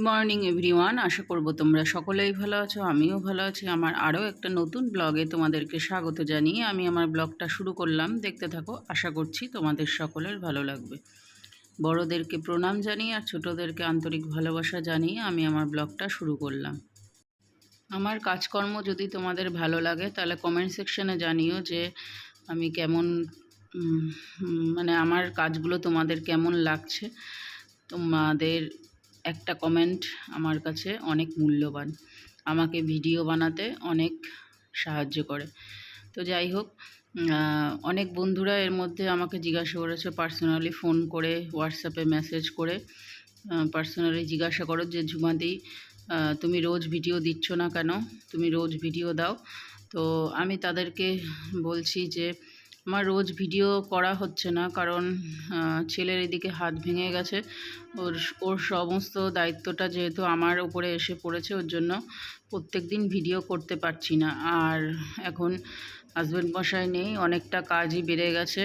Morning everyone, আশা করব তোমরা সকলেই ভালো আছো। আমিও ভালো আছি। আমার আরও একটা নতুন ব্লগে তোমাদেরকে স্বাগত জানিয়ে আমি আমার ব্লগটা শুরু করলাম। দেখতে থাকো, আশা করছি তোমাদের সকলের ভালো লাগবে। বড়োদেরকে প্রণাম জানিয়ে আর ছোটোদেরকে আন্তরিক ভালোবাসা জানিয়ে আমি আমার ব্লগটা শুরু করলাম। আমার কাজকর্ম যদি তোমাদের ভালো লাগে তাহলে কমেন্ট সেকশনে জানিও যে আমি কেমন মানে আমার কাজগুলো তোমাদের কেমন লাগছে। তোমাদের একটা কমেন্ট আমার কাছে অনেক মূল্যবান, আমাকে ভিডিও বানাতে অনেক সাহায্য করে। তো যাই হোক, অনেক বন্ধুরা এর মধ্যে আমাকে জিজ্ঞাসা করেছে পার্সোনালি ফোন করে, হোয়াটসঅ্যাপে মেসেজ করে পার্সোনালি জিজ্ঞাসা করো যে ঝুমাদি তুমি রোজ ভিডিও দিচ্ছ না কেন, তুমি রোজ ভিডিও দাও। তো আমি তাদেরকে বলছি যে আমার রোজ ভিডিও করা হচ্ছে না, কারণ ছেলের এদিকে হাত ভেঙে গেছে। ওর সমস্ত দায়িত্বটা যেহেতু আমার উপরে এসে পড়েছে, ওর জন্য প্রত্যেক দিন ভিডিও করতে পারছি না। আর এখন হাজব্যান্ড মশাই নেই, অনেকটা কাজই বেড়ে গেছে।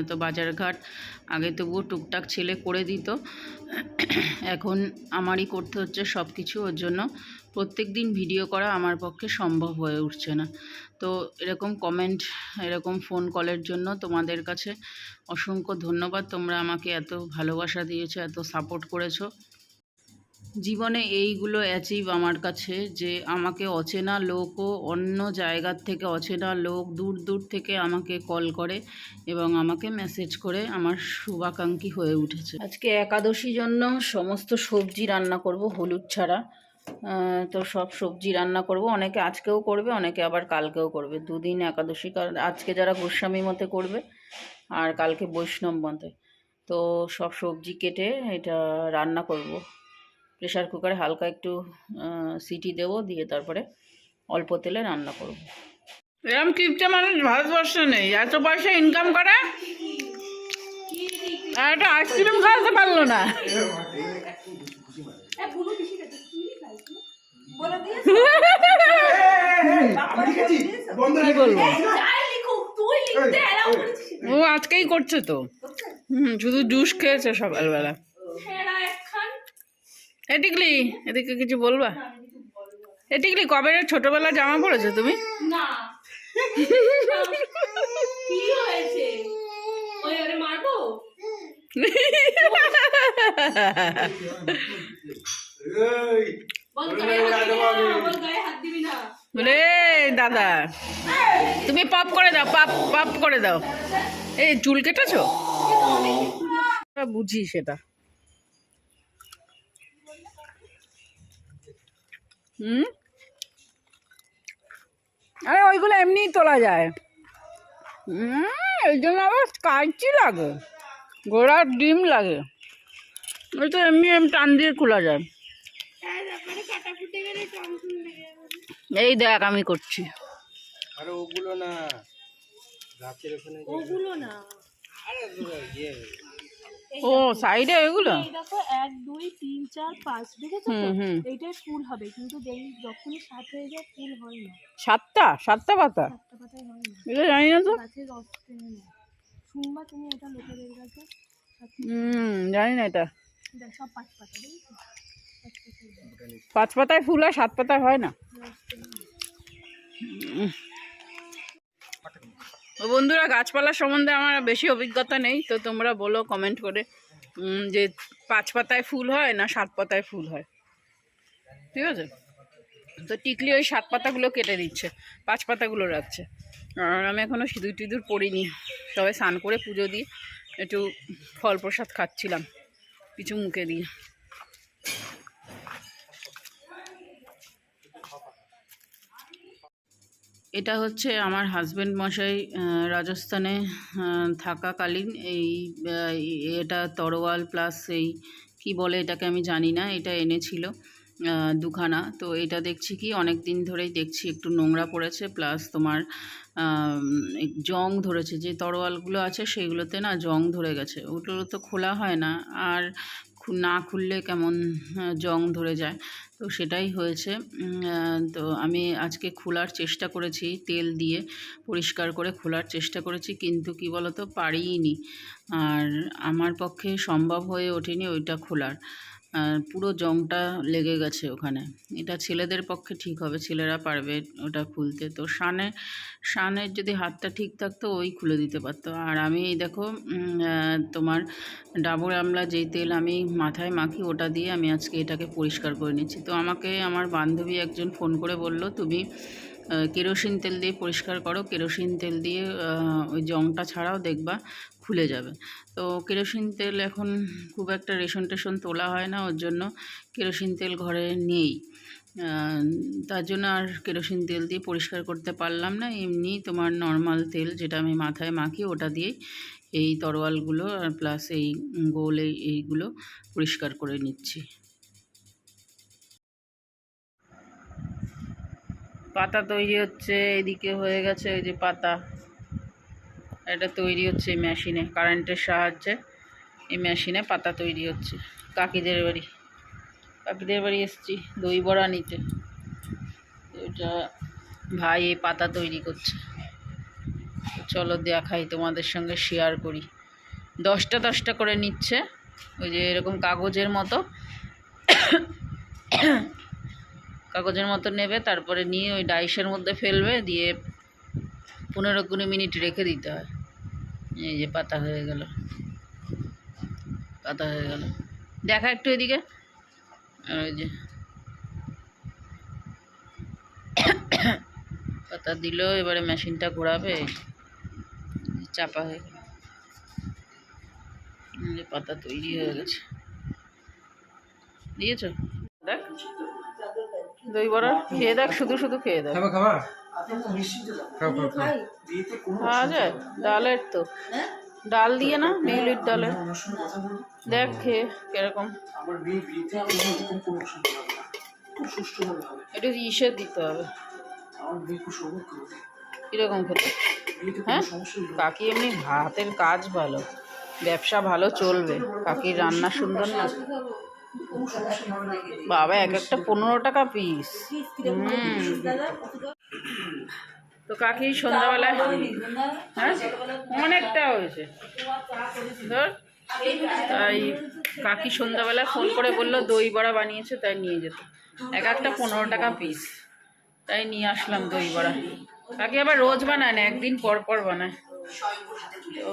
তো বাজারঘাট আগে তবুও টুকটাক ছেলে করে দিত, এখন আমারই করতে হচ্ছে সব কিছু। ওর জন্য প্রত্যেক দিন ভিডিও করা আমার পক্ষে সম্ভব হয়ে উঠছে না। তো এরকম কমেন্ট, এরকম ফোন কলের জন্য তোমাদের কাছে অসংখ্য ধন্যবাদ। তোমরা আমাকে এত ভালোবাসা দিয়েছো, এত সাপোর্ট করেছো। জীবনে এইগুলো অ্যাচিভ আমার কাছে, যে আমাকে অচেনা লোকও, অন্য জায়গার থেকে অচেনা লোক দূর দূর থেকে আমাকে কল করে এবং আমাকে মেসেজ করে আমার শুভাকাঙ্ক্ষী হয়ে উঠেছে। আজকে একাদশীর জন্য সমস্ত সবজি রান্না করব, হলুদ ছাড়া। তো সব সবজি রান্না করব। অনেকে আজকেও করবে, অনেকে আবার কালকেও করবে। দুদিন একাদশী, কারণ আজকে যারা গোস্বামী মতে করবে আর কালকে বৈষ্ণব মতে। তো সব সবজি কেটে এটা রান্না করব। প্রেশার কুকারে হালকা একটু সিটি দেবো, দিয়ে তারপরে অল্প তেলে রান্না করব। এরকম কিপটে মানুষ ভারতবর্ষে নেই, এত পয়সা ইনকাম করে আর একটা আইসক্রিম খাওয়াতে পারলো না। কি বলবো, ও আজকেই করছে তো। শুধু জুস খেয়েছে সকালবেলা। এটিকলি, এদিকে কিছু বলবা? এটিকলি, কবে ছোটবেলা জামা পড়েছো তুমি? না। কি হয়েছে? ওই ওরে মারবো? বলে দাদা তুমি পপ করে দাও, পপ পপ করে দাও। এই চুল কেটেছো? বুঝি সেটা। আরে ওইগুলো এমনিই তোলা যায়। এই জন্য আবার কাঁচি লাগে, ঘোড়ার ডিম লাগে। ওই তো এমনি টান দিয়ে খোলা যায়। এই দেখ আমি করছি। আরে ওগুলো না, গাছের ওখানে ওগুলো না। আরে ও সাইডে এগুলো দেখো 1 2 3 4 5 দেখেছো তো? এইটাই ফুল হবে, কিন্তু যখনই 7 হয়ে যায় ফুল হয় না। সাতটা পাতা? 7টা পাতাই হয় না, এটা জানি না তো। গাছের রস টেনে নেয়। শুনবা তুমি এটা লোকেদের কাছে? জানি না এটা। দেখ সব 5 পাতা, দেখেছো? 5 পাতায় ফুল হয়, 7 পাতায় হয় না। বন্ধুরা, গাছপালা সম্বন্ধে আমার বেশি অভিজ্ঞতা নেই, তো তোমরা বলো কমেন্ট করে যে 5 পাতায় ফুল হয় না 7 পাতায় ফুল হয়। ঠিক আছে, তো টিকলি ওই 7 পাতাগুলো কেটে দিচ্ছে, 5 পাতাগুলো রাখছে। আর আমি এখনও সিঁদুর টিঁদুর পরিনি, সবাই স্নান করে পুজো দিয়ে একটু ফল প্রসাদ খাচ্ছিলাম কিছু মুখে দিয়ে। এটা হচ্ছে আমার হাজব্যান্ড মশাই রাজস্থানে থাকাকালীন এটা তরোয়াল প্লাস এই কি বলে এটাকে আমি জানি না, এটা এনেছিল দুখানা। তো এটা দেখছি কি অনেক দিন ধরেই দেখছি একটু নোংরা পড়েছে, প্লাস তোমার জং ধরেছে। যে তরোয়ালগুলো আছে সেগুলোতে না জং ধরে গেছে, ওগুলো তো খোলা হয় না, আর না খুললে কেমন জং ধরে যায়। তো সেটাই হয়েছে। তো আমি আজকে খোলার চেষ্টা করেছি, তেল দিয়ে পরিষ্কার করে খোলার চেষ্টা করেছি, কিন্তু কি বলতো পারিনি, আর আমার পক্ষে সম্ভব হয়ে ওঠেনি ওইটা খোলার। পুরো জংটা লেগে গেছে ওখানে। এটা ছেলেদের পক্ষে ঠিক হবে, ছেলেরা পারবে ওটা খুলতে। তো শানের যদি হাতটা ঠিক থাকতো ওই খুলে দিতে পারতো। আর আমি এই দেখো তোমার ডাবর আমলা যেই তেল আমি মাথায় মাখি ওটা দিয়ে আমি আজকে এটাকে পরিষ্কার করে নিচ্ছি। তো আমাকে আমার বান্ধবী একজন ফোন করে বলল, তুমি কেরোসিন তেল দিয়ে পরিষ্কার করো, কেরোসিন তেল দিয়ে ওই জংটা ছাড়াও দেখবা খুলে যাবে। তো কেরোসিন তেল এখন খুব একটা রেশন টেশন তোলা হয় না, ওর জন্য কেরোসিন তেল ঘরে নেই। তার জন্য আর কেরোসিন তেল দিয়ে পরিষ্কার করতে পারলাম না। এমনি তোমার নর্মাল তেল যেটা আমি মাথায় মাখি ওটা দিয়েই এই তরোয়ালগুলো আর প্লাস এই গোল এইগুলো পরিষ্কার করে নিচ্ছি। পাতা তৈরি হচ্ছে, এদিকে হয়ে গেছে ওই যে পাতা, এটা তৈরি হচ্ছে এই মেশিনে, কারেন্টের সাহায্যে এই মেশিনে পাতা তৈরি হচ্ছে। কাকিদের বাড়ি এসেছি দই বড়া নিতে। এটা ভাই এই পাতা তৈরি করছে, চলো দেখাই তোমাদের সঙ্গে শেয়ার করি। 10টা করে নিচ্ছে, ওই যে এরকম কাগজের মতো নেবে, তারপরে নিয়ে ওই ডাইসের মধ্যে ফেলবে, দিয়ে 15-20 মিনিট রেখে দিতে হয়। এই যে পাতা হয়ে গেল, দেখা একটু এদিকে। ওই যে পাতা দিল, এবারে মেশিনটা ঘোরাবে, চাপা হয়ে গেল, পাতা তৈরি হয়ে গেছে। দিয়েছ দেখ, দই বড়া খেয়ে দেখ, শুধু খেয়ে দেখ। খাওয়া যায়? ডালের তো ডাল দিয়ে না, বিউলির ডালের। দেখ খেয়ে কিরকম। একটু ইসে দিতে হবে, কিরকম খেতে। হ্যাঁ, কাকি এমনি হাতের কাজ ভালো, ব্যবসা ভালো চলবে, কাকির রান্না সুন্দর না। বাবা, এক একটা 15 টাকা পিস। তো কাকি সন্ধ্যাবেলায়, হ্যাঁ অনেকটা হয়েছে ধর, তাই কাকি সন্ধ্যাবেলায় ফোন করে বললো দই বড়া বানিয়েছে, তাই নিয়ে যেত। এক একটা 15 টাকা পিস, তাই নিয়ে আসলাম দই বড়া। কাকি আবার রোজ বানায় না, একদিন পর পর বানায়। তো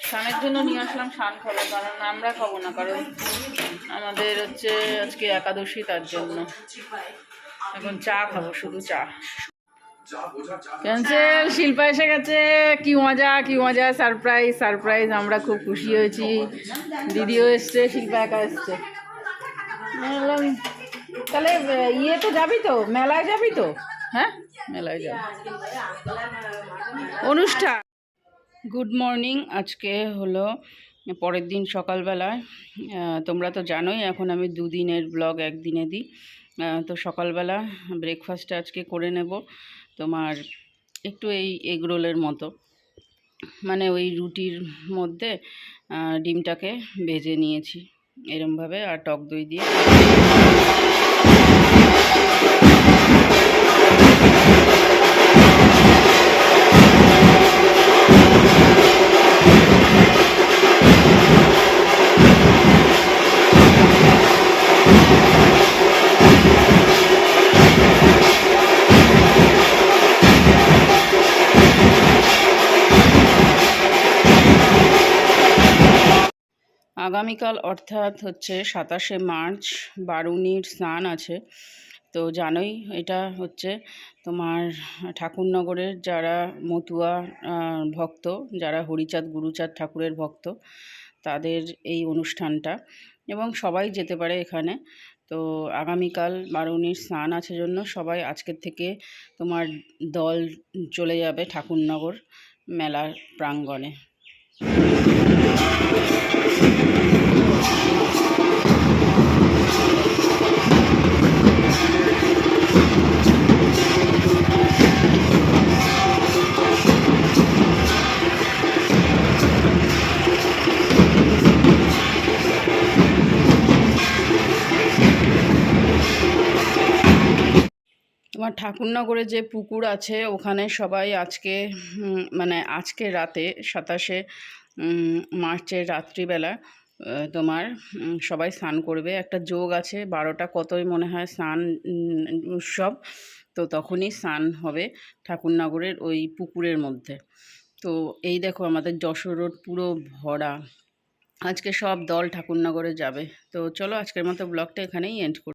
শানের জন্য নিয়ে আসলাম, শান খাবো, কারণ আমরা খাবো না, কারণ আমাদের হচ্ছে আজকে একাদশী, তার জন্য এখন চা খাবো, শুধু চা। ক্যান্সেল, শিল্পা এসে গেছে। কি মজা, সারপ্রাইজ। আমরা খুব খুশি হয়েছি, দিদিও এসছে, শিল্পা একা এসছে। তাহলে ইয়েতে যাবি তো, মেলায় যাবি তো? হ্যাঁ, মেলায় যাবি। অনুষ্ঠান। Good morning. আজকে হলো পরের দিন সকালবেলায়। তোমরা তো জানোই এখন আমি 2 দিনের ব্লগ একদিনে দিই। তো সকালবেলা ব্রেকফাস্টটা আজকে করে নেব তোমার একটু এই এগ রোলের মতো, মানে ওই রুটির মধ্যে ডিমটাকে ভেজে নিয়েছি এরমভাবে, আর টক দই দিয়ে। আগামীকাল অর্থাৎ হচ্ছে 27শে মার্চ বারুণীর স্নান আছে। তো জানোই এটা হচ্ছে তোমার ঠাকুরনগরের যারা মতুয়া ভক্ত, যারা হরিচাঁদ গুরুচাঁদ ঠাকুরের ভক্ত, তাদের এই অনুষ্ঠানটা, এবং সবাই যেতে পারে এখানে। তো আগামীকাল বারুণীর স্নান আছে জন্য সবাই আজকের থেকে তোমার দল চলে যাবে ঠাকুরনগর মেলার প্রাঙ্গণে। তোমার ঠাকুরনগরে যে পুকুর আছে ওখানে সবাই আজকে মানে আজকে রাতে 27শে মার্চের রাত্রিবেলা তোমার সবাই স্নান করবে, একটা যোগ আছে 12টা কতই মনে হয় স্নান উৎসব, তো তখনই স্নান হবে ঠাকুরনগরের ওই পুকুরের মধ্যে। তো এই দেখো আমাদের যশোর রোড পুরো ভরা, আজকে সব দল ঠাকুরনগরে যাবে। তো চলো আজকের মতো ব্লগটা এখানেই এন্ড করি।